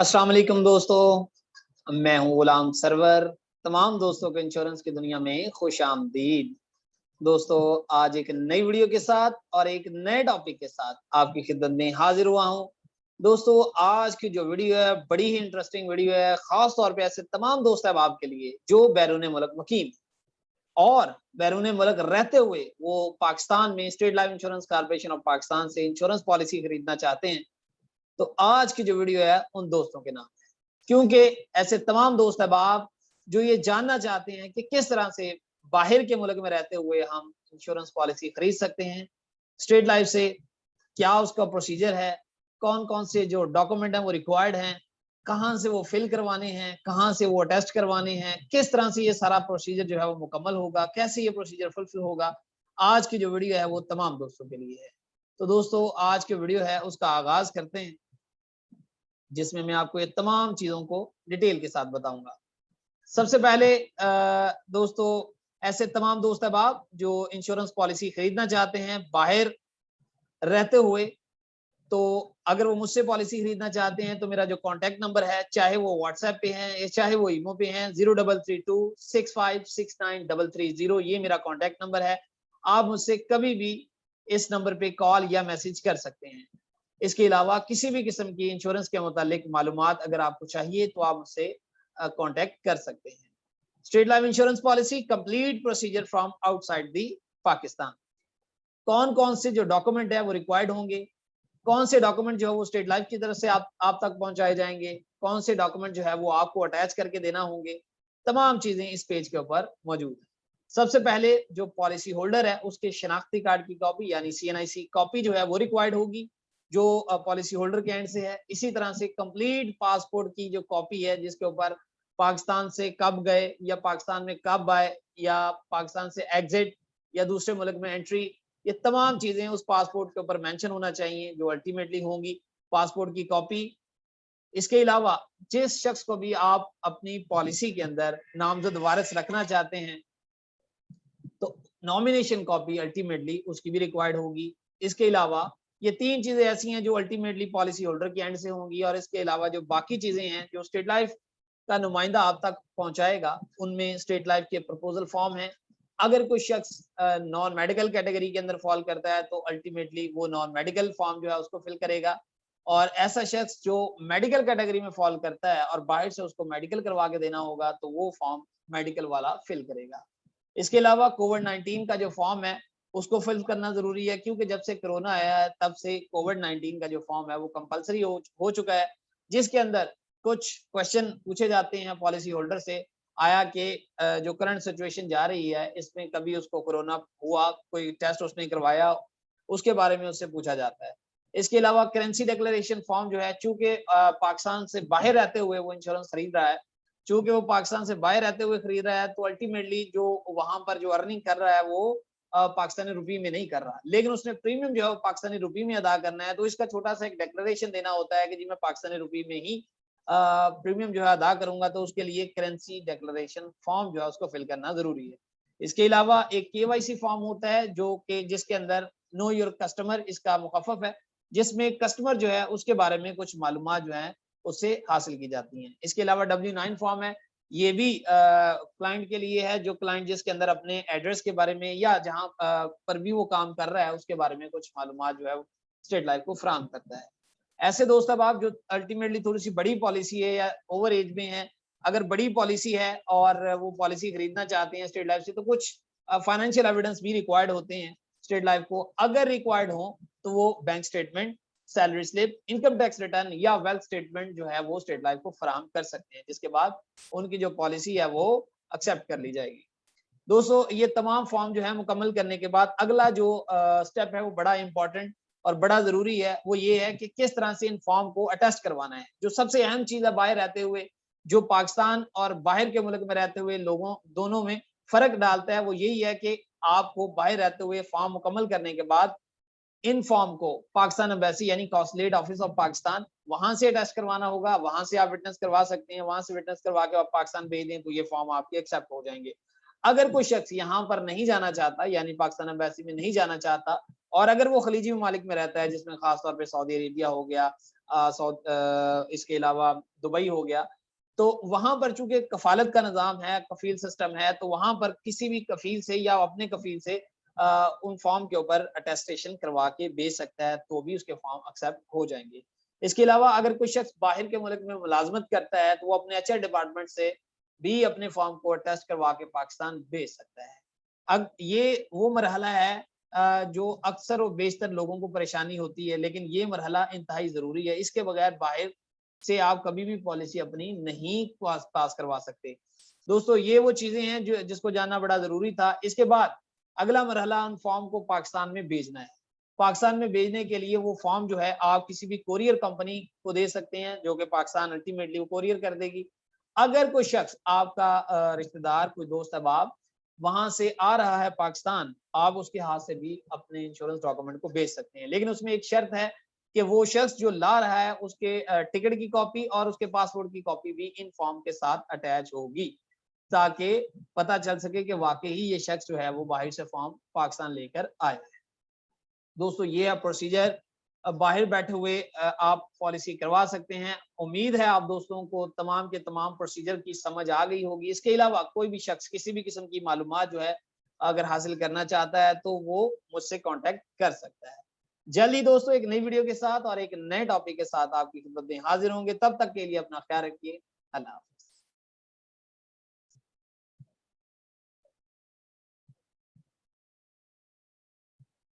अस्सलाम वालेकुम दोस्तों, मैं हूं गुलाम सरवर। तमाम दोस्तों को इंश्योरेंस की दुनिया में खुश आमदीद। दोस्तों, आज एक नई वीडियो के साथ और एक नए टॉपिक के साथ आपकी खिदमत में हाजिर हुआ हूं। दोस्तों, आज की जो वीडियो है बड़ी ही इंटरेस्टिंग वीडियो है, खास तौर पे ऐसे तमाम दोस्त अहबाब के लिए जो बैरून मुल्क मुकीम और बैरून मुल्क रहते हुए वो पाकिस्तान में state life insurance corporation of Pakistan से इंश्योरेंस पॉलिसी खरीदना चाहते हैं। तो आज की जो वीडियो है उन दोस्तों के नाम है, क्योंकि ऐसे तमाम दोस्त अहबाब जो ये जानना चाहते हैं कि किस तरह से बाहर के मुल्क में रहते हुए हम इंश्योरेंस पॉलिसी खरीद सकते हैं स्टेट लाइफ से, क्या उसका प्रोसीजर है, कौन कौन से जो डॉक्यूमेंट हैं वो रिक्वायर्ड हैं, कहाँ से वो फिल करवाने हैं, कहाँ से वो टेस्ट करवाने हैं, किस तरह से ये सारा प्रोसीजर जो है वो मुकम्मल होगा, कैसे ये प्रोसीजर फुलफिल होगा। आज की जो वीडियो है वो तमाम दोस्तों के लिए है। तो दोस्तों, आज की वीडियो है उसका आगाज करते हैं, जिसमें मैं आपको ये तमाम चीजों को डिटेल के साथ बताऊंगा। सबसे पहले दोस्तों, ऐसे तमाम दोस्त अहबाब जो इंश्योरेंस पॉलिसी खरीदना चाहते हैं बाहर रहते हुए, तो अगर वो मुझसे पॉलिसी खरीदना चाहते हैं तो मेरा जो कॉन्टैक्ट नंबर है, चाहे वो व्हाट्सएप पे है या चाहे वो ईमो पे है, 0332656933, ये मेरा कॉन्टैक्ट नंबर है। आप मुझसे कभी भी इस नंबर पे कॉल या मैसेज कर सकते हैं। इसके अलावा किसी भी किस्म की इंश्योरेंस के मुतालिक मालूमात अगर आपको चाहिए तो आप मुझसे कांटेक्ट कर सकते हैं। State life insurance policy complete procedure from outside the Pakistan. कौन कौन से जो डॉक्यूमेंट है वो रिक्वायर्ड होंगे, कौन से डॉक्यूमेंट जो है वो स्टेट लाइफ की तरफ से आप तक पहुंचाए जाएंगे, कौन से डॉक्यूमेंट जो है वो आपको अटैच करके देना होंगे, तमाम चीजें इस पेज के ऊपर मौजूद है। सबसे पहले जो पॉलिसी होल्डर है उसके शनाख्ती कार्ड की कॉपी यानी CNIC कॉपी जो है वो रिक्वायर्ड होगी, जो पॉलिसी होल्डर के एंड से है। इसी तरह से कंप्लीट पासपोर्ट की जो कॉपी है, जिसके ऊपर पाकिस्तान से कब गए या पाकिस्तान में कब आए या पाकिस्तान से एग्जिट या दूसरे मुल्क में एंट्री, ये तमाम चीजें उस पासपोर्ट के ऊपर मेंशन होना चाहिए, जो अल्टीमेटली होंगी पासपोर्ट की कॉपी। इसके अलावा जिस शख्स को भी आप अपनी पॉलिसी के अंदर नामजद वारिस रखना चाहते हैं तो नॉमिनेशन कॉपी अल्टीमेटली उसकी भी रिक्वायर्ड होगी। इसके अलावा ये तीन चीजें ऐसी हैं जो अल्टीमेटली पॉलिसी होल्डर के एंड से होंगी, और इसके अलावा जो बाकी चीजें हैं जो स्टेट लाइफ का नुमाइंदा आप तक पहुंचाएगा, उनमें स्टेट लाइफ के प्रपोजल फॉर्म है। अगर कोई शख्स नॉन मेडिकल कैटेगरी के अंदर फॉल करता है तो अल्टीमेटली वो नॉन मेडिकल फॉर्म जो है उसको फिल करेगा, और ऐसा शख्स जो मेडिकल कैटेगरी में फॉल करता है और बाहर से उसको मेडिकल करवा के देना होगा तो वो फॉर्म मेडिकल वाला फिल करेगा। इसके अलावा कोविड-19 का जो फॉर्म है उसको फिल करना जरूरी है, क्योंकि जब से कोरोना आया है तब से कोविड-19 का जो फॉर्म है वो कंपलसरी हो चुका है, जिसके अंदर कुछ क्वेश्चन पूछे जाते हैं पॉलिसी होल्डर से। आया कि जो करंट सिचुएशन जा रही है इसमें कभी उसको कोरोना हुआ, कोई टेस्ट उसने करवाया, उसके बारे में उससे पूछा जाता है। इसके अलावा करेंसी डिक्लेरेशन फॉर्म जो है, चूंकि पाकिस्तान से बाहर रहते हुए वो इंश्योरेंस खरीद रहा है, चूंकि वो पाकिस्तान से बाहर रहते हुए खरीद रहा है, तो अल्टीमेटली जो वहां पर जो अर्निंग कर रहा है वो पाकिस्तानी रुपये में नहीं कर रहा, लेकिन उसने प्रीमियम जो है वो पाकिस्तानी रुपये में अदा करना है। तो इसका छोटा सा एक डिक्लेरेशन देना होता है कि जी मैं पाकिस्तानी रुपये में ही प्रीमियम जो है अदा करूंगा, तो उसके लिए करेंसी डिक्लेरेशन फॉर्म जो है उसको फिल करना जरूरी है। इसके अलावा एक KYC फॉर्म होता है जो कि जिसके अंदर नो योर कस्टमर इसका मुखफ़फ़ है, जिसमें कस्टमर जो है उसके बारे में कुछ मालूमात जो है उससे हासिल की जाती हैं। इसके अलावा W9 फॉर्म है, ये भी क्लाइंट के लिए है, जो क्लाइंट जिसके अंदर अपने एड्रेस के बारे में या जहां पर भी वो काम कर रहा है उसके बारे में कुछ मालूमात जो है स्टेट लाइफ को फराहम करता है। ऐसे दोस्त अब आप जो अल्टीमेटली थोड़ी सी बड़ी पॉलिसी है या ओवर एज में है, अगर बड़ी पॉलिसी है और वो पॉलिसी खरीदना चाहते हैं स्टेट लाइफ से, तो कुछ फाइनेंशियल एविडेंस भी रिक्वायर्ड होते हैं स्टेट लाइफ को। अगर रिक्वायर्ड हो तो वो bank statement, salary slip, income tax return या वेल्थ स्टेटमेंट जो है वो स्टेट लाइफ को फराहम कर सकते हैं, जिसके बाद उनकी जो पॉलिसी है वो एक्सेप्ट कर ली जाएगी। दोस्तों, ये तमाम फॉर्म जो है मुकम्मल करने के बाद अगला जो स्टेप है वो बड़ा इंपॉर्टेंट और बड़ा जरूरी है, वो ये है कि किस तरह से इन फॉर्म को अटेस्ट करवाना है। जो सबसे अहम चीज है बाहर रहते हुए, जो पाकिस्तान और बाहर के मुल्क में रहते हुए लोगों दोनों में फर्क डालता है, वो यही है कि आपको बाहर रहते हुए फॉर्म मुकम्मल करने के बाद इन फॉर्म को पाकिस्तान एम्बेसी यानी कॉन्सुलेट ऑफिस ऑफ पाकिस्तान वहां से अटैच करवाना होगा। वहां से आप विटनेस करवा सकते हैं, वहां से विटनेस करवा के आप पाकिस्तान भेज दें तो ये फॉर्म आपके एक्सेप्ट हो जाएंगे। अगर कोई शख्स यहाँ पर नहीं जाना चाहता यानी पाकिस्तान एम्बेसी में नहीं जाना चाहता, اور اگر وہ خلیجی ممالک میں رہتا ہے جس میں خاص طور پہ سعودی عربیہ ہو گیا، اس کے علاوہ دبئی ہو گیا، تو وہاں پر چونکہ کفالت کا نظام ہے، کفیل سسٹم ہے، تو وہاں پر کسی بھی کفیل سے یا اپنے کفیل سے ان فارم کے اوپر اٹیسٹیشن کروا کے بیچ سکتا ہے، تو بھی اس کے فارم ایکسیپٹ ہو جائیں گے۔ اس کے علاوہ اگر کوئی شخص باہر کے ملک میں ملازمت کرتا ہے تو وہ اپنے HR ڈپارٹمنٹ سے بھی اپنے فارم کو اٹیسٹ کروا کے پاکستان بھیج سکتا ہے۔ اب یہ وہ مرحلہ ہے جو اکثر و بیشتر لوگوں کو پریشانی ہوتی ہے، لیکن یہ مرحلہ انتہائی ضروری ہے۔ اس کے بغیر باہر سے آپ کبھی بھی پالیسی اپنی نہیں پاس کروا سکتے۔ دوستو یہ وہ چیزیں ہیں جس کو جاننا بڑا ضروری تھا۔ اس کے بعد اگلا مرحلہ ان فارم کو پاکستان میں بھیجنا ہے۔ پاکستان میں بھیجنے کے لیے وہ فارم جو ہے آپ کسی بھی کوریئر کمپنی کو دے سکتے ہیں، جو کہ پاکستان الٹیمیٹلی وہ کوریئر کر دے گی۔ اگر کوئی شخص آپ کا رشتہ دار، کوئی دوست احباب وہاں سے آ رہا ہے پاکستان، آپ اس کے ہاتھ سے بھی اپنے انشورنس ڈاکومنٹ کو بھیج سکتے ہیں، لیکن اس میں ایک شرط ہے کہ وہ شخص جو لا رہا ہے اس کے ٹکٹ کی کاپی اور اس کے پاسپورٹ کی کاپی بھی ان فارم کے ساتھ اٹیچ ہوگی، تاکہ پتہ چل سکے کہ واقعی یہ شخص جو ہے وہ باہر سے فارم پاکستان لے کر آیا ہے۔ دوستو یہ ہے پروسیجر، باہر بیٹھے ہوئے آپ پالیسی کروا سکتے ہیں۔ امید ہے آپ دوستوں کو تمام کے تمام پروسیجر کی سمجھ آ گئی ہوگی۔ اس کے علاوہ کوئی بھی شخص کسی بھی قسم کی معلومات جو ہے اگر حاصل کرنا چاہتا ہے تو وہ مجھ سے کانٹیکٹ کر سکتا ہے۔ جلدی دوستو ایک نئی ویڈیو کے ساتھ اور ایک نئے ٹاپک کے ساتھ آپ کی خدمت میں حاضر ہوں گے۔ تب تک کے لیے اپنا خیال رکھیے۔ اللہ حافظ۔